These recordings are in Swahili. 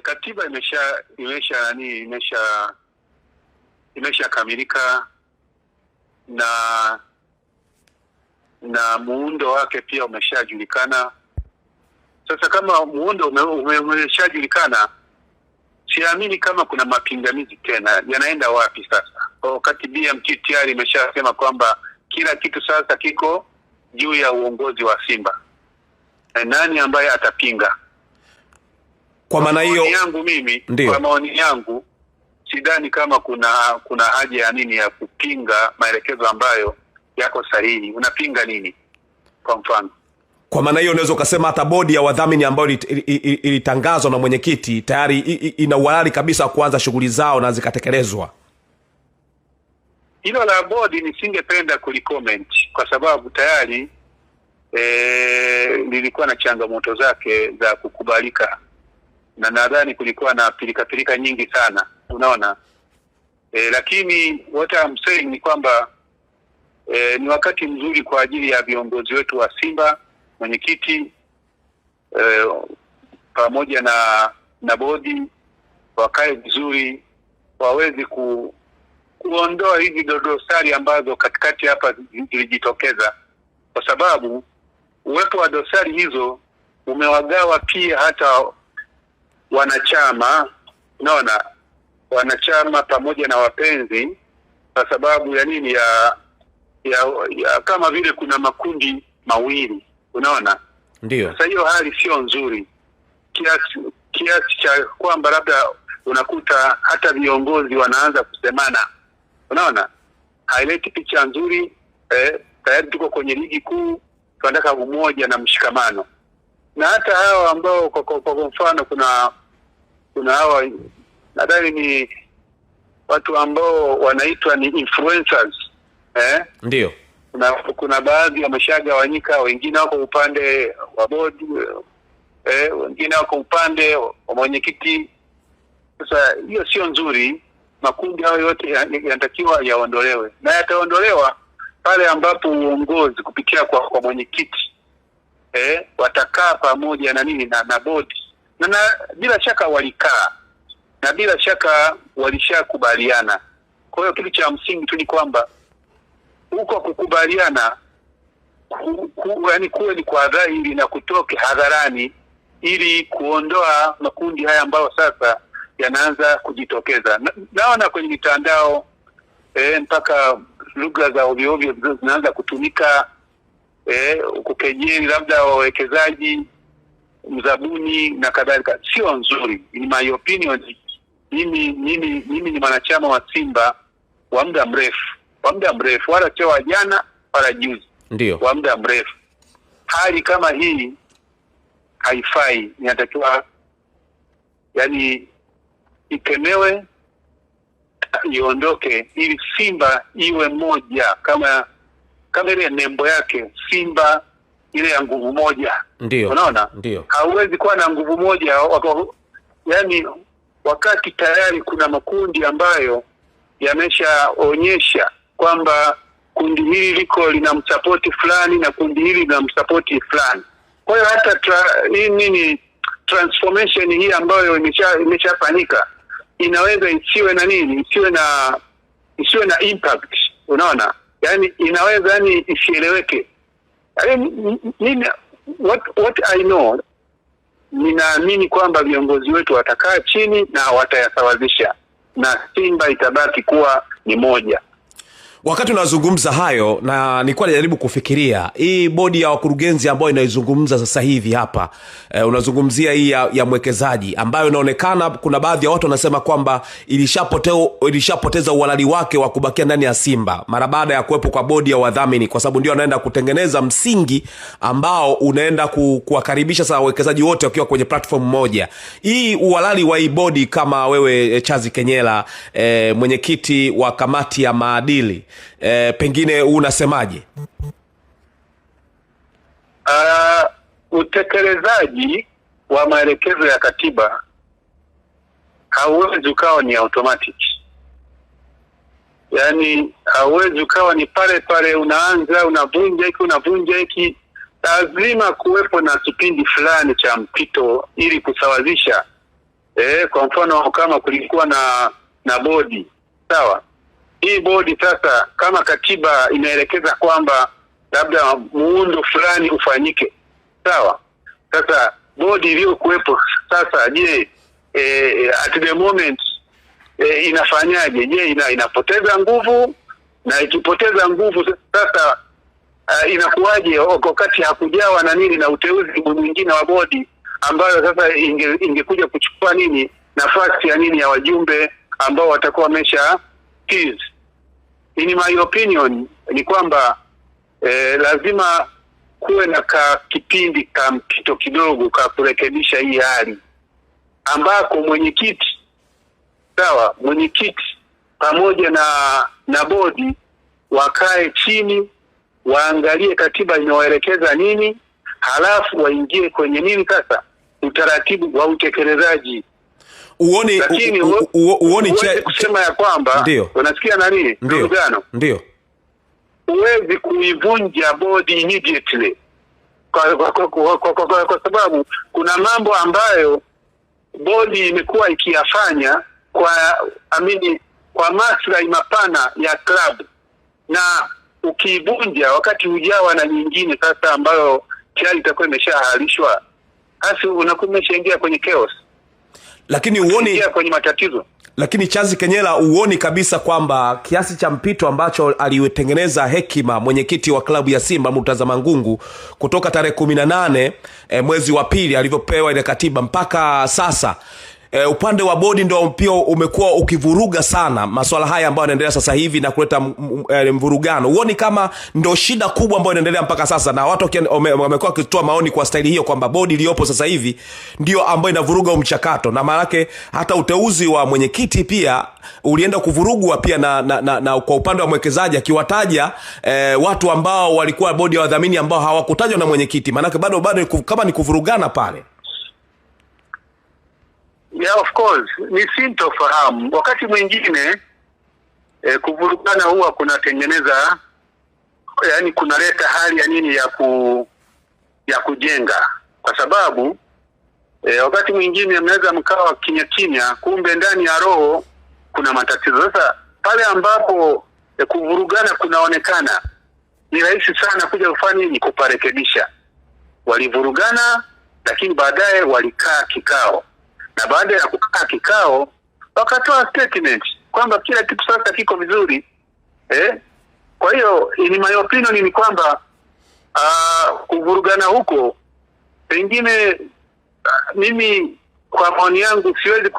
Katiba imeshakamilika na muundo wake pia umeshajulikana. Sasa kama muundo umeshajulikana, siamini kama kuna mapingamizi tena. Yanaenda wapi sasa? Wakati BMT tayari imeshasema kwamba kila kitu sasa kiko juu ya uongozi wa Simba. Nani ambaye atapinga? Kwa maana hiyo kwa maoni yangu sidhani kama kuna haja ya nini ya kupinga maelekezo ambayo yako sahihi. Unapinga nini kwa mfano? Kwa maana hiyo unaweza kusema hata bodi ya wadhamini ambayo ilitangazwa na mwenyekiti tayari ina uhalali kabisa kuanza shughuli zao na zikatekelezwa. Hilo la bodi nisingependa kulicomment kwa sababu tayari lilikuwa na changamoto zake za kukubalika, na nadhani kulikuwa na pilika nyingi sana, unaona. Lakini what I'm saying ni kwamba ni wakati mzuri kwa ajili ya viongozi wetu wa Simba, mwenyekiti pamoja na bodi wakae vizuri, wawezi kuondoa hizi dosari ambazo katikati hapa zilijitokeza, kwa sababu uwepo wa dosari hizo umewagawa pia hata wanachama, unaona, wanachama pamoja na wapenzi, kwa sababu ya nini ya kama vile kuna makundi mawili, unaona. Ndio. Sasa hiyo hali sio nzuri kiasi cha kwamba labda unakuta hata viongozi wanaanza kusemana, unaona. Haileti picha nzuri. Tayari tuko kwenye ligi kuu, tunataka umoja na mshikamano. Na hata hao ambao kwa mfano kuna hawa nadhani ni watu ambao wanaitwa ni influencers, ndio. Kuna baadhi wameshagawanyika, wengine wako upande wa bodi, wengine wako upande wa mwenyekiti. Sasa hiyo sio nzuri. Makundi hayo yote yanatakiwa yaondolewe, na yataondolewa pale ambapo uongozi kupitia kwa mwenyekiti watakaa pamoja na bodi, na bila shaka walikaa, na bila shaka walishakubaliana. Kwa hiyo kitu cha msingi tu ni kwamba huko kukubaliana yaani kuwe ni kwa dhahiri na kutoke hadharani, ili kuondoa makundi haya ambayo sasa yanaanza kujitokeza. Naona kwenye mitandao mpaka lugha za ovyo ovyo zinaanza kutumika, kukejeli labda wawekezaji, mzabuni na kadhalika. Sio nzuri. In my opinion, mimi ni mwanachama wa Simba wa muda mrefu, wala sio wa jana wala juzi. Ndio. Wa muda mrefu. Hali kama hii haifai. Inatakiwa yani ikemewe, iondoke, ili Simba iwe moja kama ile nembo yake Simba, ile ya nguvu moja. Ndio. Unaona? Ndio. Hauwezi kuwa na nguvu moja yani wakati tayari kuna makundi ambayo yameshaonyesha kwamba kundi hili liko linamsupport fulani na kundi hili linamsupport fulani. Kwa hiyo hata transformation hii ambayo imeshafanyika inaweza isiwe na impact, unaona. Yani inaweza isieleweke. What I know, ninaamini kwamba viongozi wetu watakaa chini na watayasawazisha, na Simba itabaki kuwa ni moja. Wakati unazungumza hayo, na nilikuwa najaribu kufikiria hii bodi ya wakurugenzi ambayo inaizungumza sasa hivi hapa, unazungumzia hii ya mwekezaji ambayo inaonekana kuna baadhi ya watu wanasema kwamba ilishapoteza uhalali wake wa kubakia ndani ya Simba mara baada ya kuwepo kwa bodi ya wadhamini, kwa sababu ndio anaenda kutengeneza msingi ambao unaenda kuwakaribisha sasa wawekezaji wote wakiwa kwenye platform moja. Hii uhalali wa hii bodi, kama wewe Chazi Kenyela, mwenyekiti wa kamati ya maadili, pengine unasemaje? Utekelezaji wa maelekezo ya katiba hauwezi ukawa ni automatic. Yani hauwezi ukawa ni pale unaanza unavunja hiki. Lazima kuwepo na kipindi fulani cha mpito ili kusawazisha Kwa mfano kama kulikuwa na bodi, sawa, hii bodi sasa kama katiba inaelekeza kwamba labda muundo fulani ufanyike, sawa, sasa bodi iliyokuwepo sasa, je, at the moment inafanyaje? Je, inapoteza nguvu? Na ikipoteza nguvu sasa inakuwaje wakati hakujawa na nini na uteuzi mwingine wa bodi ambayo sasa ingekuja kuchukua nini nafasi ya nini ya wajumbe ambao watakuwa wamesha kids. In my opinion ni kwamba lazima kuwe na kipindi ka mpito kidogo ka kurekebisha hii hali, ambako mwenyekiti, sawa, mwenyekiti pamoja na bodi wakae chini, waangalie katiba inawaelekeza nini, halafu waingie kwenye nini sasa utaratibu wa utekelezaji. Uone kusema ya kwamba unasikia nani mgano, ndio uwezi kuivunja bodi immediately kwa sababu kuna mambo ambayo bodi imekuwa ikiyafanya kwa maslahi mapana ya club, na ukiivunja wakati hujawa na nyingine sasa ambayo tayari itakuwa imeshahalishwa, basi unakuwa umeshaingia kwenye chaos, lakini uone kwenye matatizo. Lakini Charles Kenyela, uoni kabisa kwamba kiasi cha mpito ambacho aliutengeneza hekima mwenyekiti wa klabu ya Simba Murtaza Mangungu kutoka tarehe 18 mwezi wa pili alivyopewa ile katiba mpaka sasa, upande wa bodi ndio pia umekuwa ukivuruga sana masuala haya ambayo yanaendelea sasa hivi na kuleta mvurugano? Uoni kama ndio shida kubwa ambayo inaendelea mpaka sasa, na watu wamekuwa wakitoa maoni kwa staili hiyo kwamba bodi iliyopo sasa hivi ndio ambayo inavuruga mchakato, na maana yake hata uteuzi wa mwenyekiti pia ulienda kuvurugwa pia na kwa upande wa mwekezaji akiwataja watu ambao walikuwa bodi ya wadhamini ambao hawakutajwa na mwenyekiti? Maana yake bado kama ni kuvurugana pale. Yeah, of course, ni sintofahamu. Wakati mwingine kuvurugana huwa kunatengeneza, yani kunaleta hali ya nini ya kujenga, kwa sababu wakati mwingine mnaweza mkawa kimya, kumbe ndani ya roho kuna matatizo. Sasa pale ambapo kuvurugana kunaonekana, ni rahisi sana kuja kufanya nini, kuparekebisha. Walivurugana, lakini baadaye walikaa kikao, na baada ya kukaa kikao wakatoa statement kwamba kila kitu sasa kiko vizuri. Kwa hiyo in my opinion ni kwamba kuvurugana huko pengine, mimi kwa maoni yangu siwezi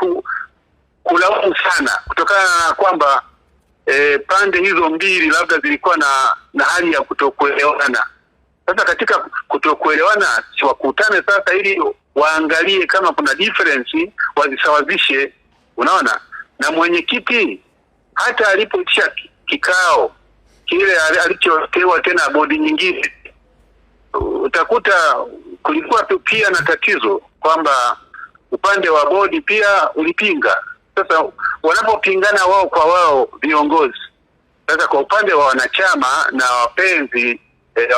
kulaumu sana, kutokana na kwamba pande hizo mbili labda zilikuwa na hali ya kutokuelewana. Sasa katika kutokuelewana, si wakutane sasa ili waangalie kama kuna difference wazisawazishe, unaona? Na mwenyekiti hata alipoitisha kikao kile alichotewa tena bodi nyingine, utakuta kulikuwa pia na tatizo kwamba upande wa bodi pia ulipinga. Sasa wanapopingana wao kwa wao viongozi, sasa kwa upande wa wanachama na wapenzi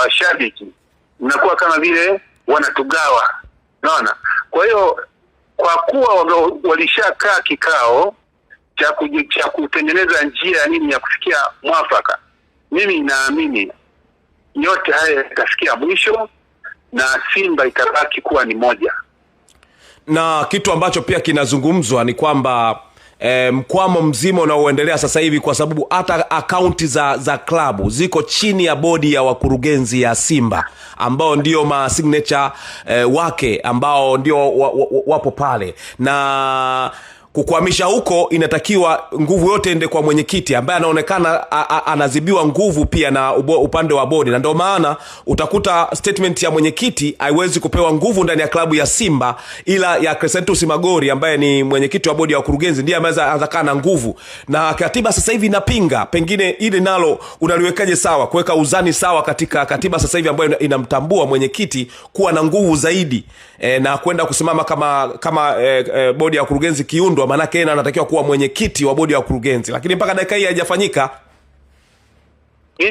washabiki, mnakuwa kama vile wanatugawa, unaona? Kwa hiyo kwa kuwa walishakaa kikao cha kutengeneza njia nini ya kufikia mwafaka, mimi naamini yote haya yatafikia mwisho na Simba itabaki kuwa ni moja. Na kitu ambacho pia kinazungumzwa ni kwamba mkwamo mzima unaoendelea sasa hivi, kwa sababu hata akaunti za klabu ziko chini ya bodi ya wakurugenzi ya Simba ambao ndio signature wake ambao ndio wapo pale, na kukwamisha huko inatakiwa nguvu yote ende kwa mwenyekiti ambaye anaonekana anazibiwa nguvu pia na upande wa bodi. Na ndio maana utakuta statement ya mwenyekiti haiwezi kupewa nguvu ndani ya klabu ya Simba, ila ya Crescentus Magori ambaye ni mwenyekiti wa bodi ya wakurugenzi ndiye ameweza kana nguvu. Na katiba sasa hivi inapinga, pengine ile nalo unaliwekaje sawa, kuweka uzani sawa katika katiba sasa hivi ambayo inamtambua mwenyekiti kuwa na nguvu zaidi na kwenda kusimama kama bodi ya wakurugenzi kiundwa, maana yake anatakiwa kuwa mwenyekiti wa bodi ya wakurugenzi, lakini mpaka dakika hii haijafanyika.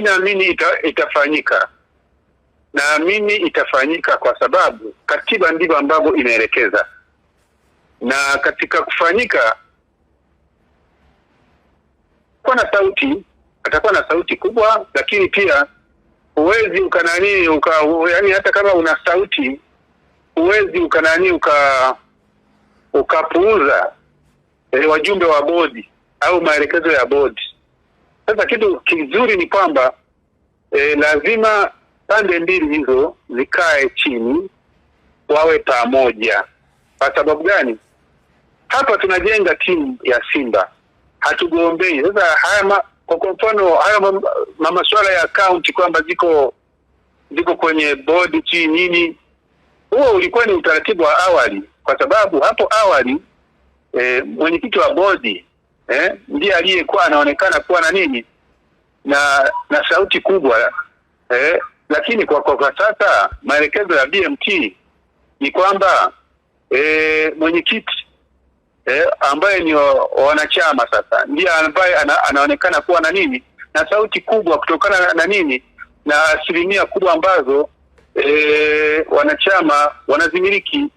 Naamini itafanyika. Naamini itafanyika kwa sababu katiba ndivyo ambavyo inaelekeza. na katika kufanyika atakuwa na sauti kubwa, lakini pia huwezi yani hata kama una sauti huwezi ukapuuza wajumbe wa bodi au maelekezo ya bodi. Sasa kitu kizuri ni kwamba lazima pande mbili hizo zikae chini wawe pamoja. Kwa sababu gani? Hapa tunajenga timu ya Simba, hatugombei. Sasa haya kwa mfano haya masuala ya account kwamba ziko kwenye bodi nini, huo ulikuwa ni utaratibu wa awali, kwa sababu hapo awali mwenyekiti wa bodi ndiye aliyekuwa anaonekana kuwa na nini na sauti kubwa, lakini kwa sasa maelekezo ya BMT ni kwamba mwenyekiti ambaye ni wanachama sasa ndiye ambaye anaonekana kuwa na nini na sauti kubwa, kutokana na nini na asilimia kubwa ambazo wanachama wanazimiliki.